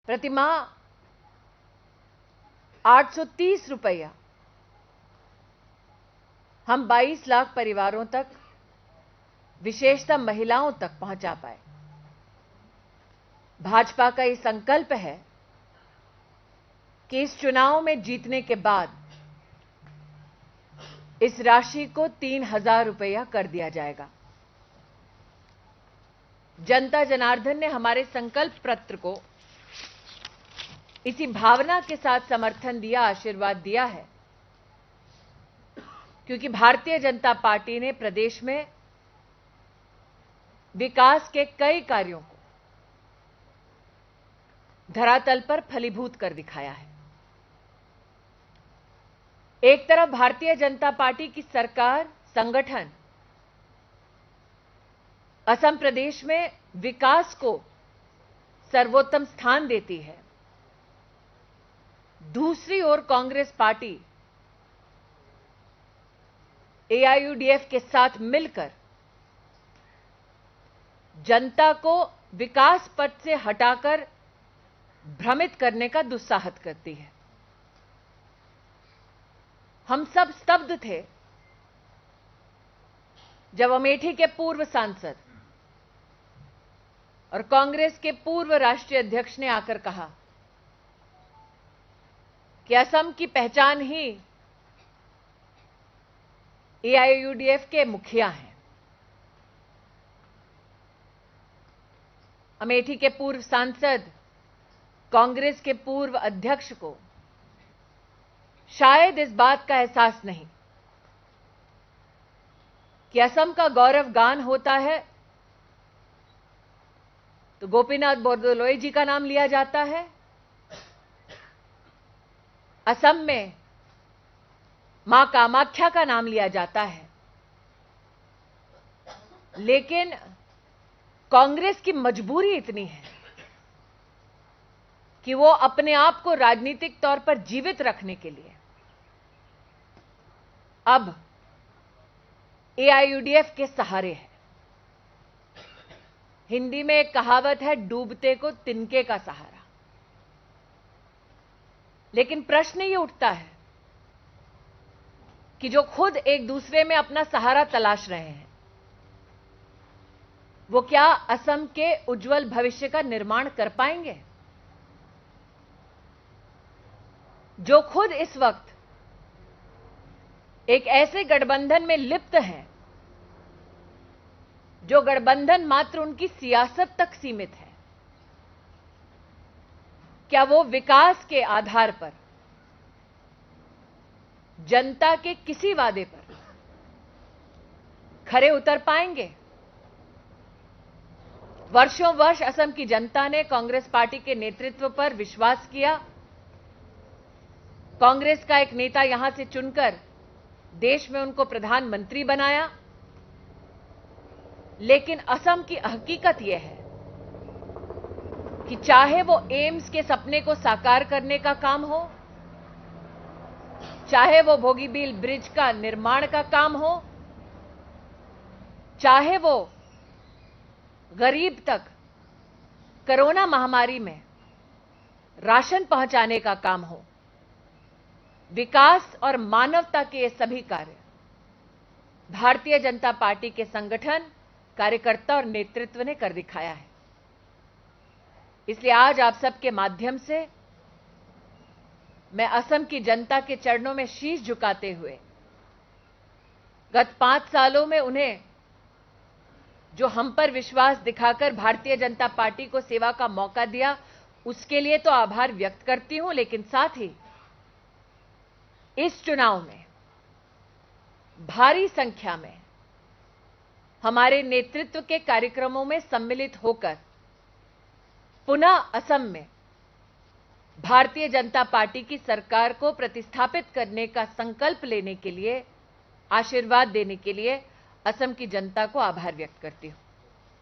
प्रतिमाह 830 रुपया हम 22 लाख परिवारों तक, विशेषतः महिलाओं तक पहुंचा पाए। भाजपा का ये संकल्प है कि इस चुनाव में जीतने के बाद इस राशि को 3,000 रुपया कर दिया जाएगा। जनता जनार्दन ने हमारे संकल्प पत्र को इसी भावना के साथ समर्थन दिया, आशीर्वाद दिया है, क्योंकि भारतीय जनता पार्टी ने प्रदेश में विकास के कई कार्यों को धरातल पर फलीभूत कर दिखाया है। एक तरफ भारतीय जनता पार्टी की सरकार, संगठन असम प्रदेश में विकास को सर्वोत्तम स्थान देती है, दूसरी ओर कांग्रेस पार्टी एआईयूडीएफ के साथ मिलकर जनता को विकास पथ से हटाकर भ्रमित करने का दुस्साहस करती है। हम सब स्तब्ध थे जब अमेठी के पूर्व सांसद और कांग्रेस के पूर्व राष्ट्रीय अध्यक्ष ने आकर कहा कि असम की पहचान ही एआईयूडीएफ के मुखिया हैं। अमेठी के पूर्व सांसद, कांग्रेस के पूर्व अध्यक्ष को शायद इस बात का एहसास नहीं कि असम का गौरव गान होता है तो गोपीनाथ बोरदोलोई जी का नाम लिया जाता है। असम में मां कामाख्या का नाम लिया जाता है। लेकिन कांग्रेस की मजबूरी इतनी है कि वो अपने आप को राजनीतिक तौर पर जीवित रखने के लिए अब एआईयूडीएफ के सहारे है। हिंदी में एक कहावत है, डूबते को तिनके का सहारा। लेकिन प्रश्न ये उठता है कि जो खुद एक दूसरे में अपना सहारा तलाश रहे हैं, वो क्या असम के उज्जवल भविष्य का निर्माण कर पाएंगे? जो खुद इस वक्त एक ऐसे गठबंधन में लिप्त हैं, जो गठबंधन मात्र उनकी सियासत तक सीमित है, क्या वो विकास के आधार पर जनता के किसी वादे पर खरे उतर पाएंगे? वर्षों वर्ष असम की जनता ने कांग्रेस पार्टी के नेतृत्व पर विश्वास किया। कांग्रेस का एक नेता यहां से चुनकर देश में उनको प्रधानमंत्री बनाया। लेकिन असम की हकीकत यह है कि चाहे वो एम्स के सपने को साकार करने का काम हो, चाहे वो बोगीबील ब्रिज का निर्माण का काम हो, चाहे वो गरीब तक कोरोना महामारी में राशन पहुंचाने का काम हो, विकास और मानवता के ये सभी कार्य भारतीय जनता पार्टी के संगठन, कार्यकर्ता और नेतृत्व ने कर दिखाया है। इसलिए आज आप सबके माध्यम से मैं असम की जनता के चरणों में शीश झुकाते हुए गत 5 सालों में उन्हें जो हम पर विश्वास दिखाकर भारतीय जनता पार्टी को सेवा का मौका दिया, उसके लिए तो आभार व्यक्त करती हूं। लेकिन साथ ही इस चुनाव में भारी संख्या में हमारे नेतृत्व के कार्यक्रमों में सम्मिलित होकर पुनः असम में भारतीय जनता पार्टी की सरकार को प्रतिस्थापित करने का संकल्प लेने के लिए, आशीर्वाद देने के लिए असम की जनता को आभार व्यक्त करती हूं।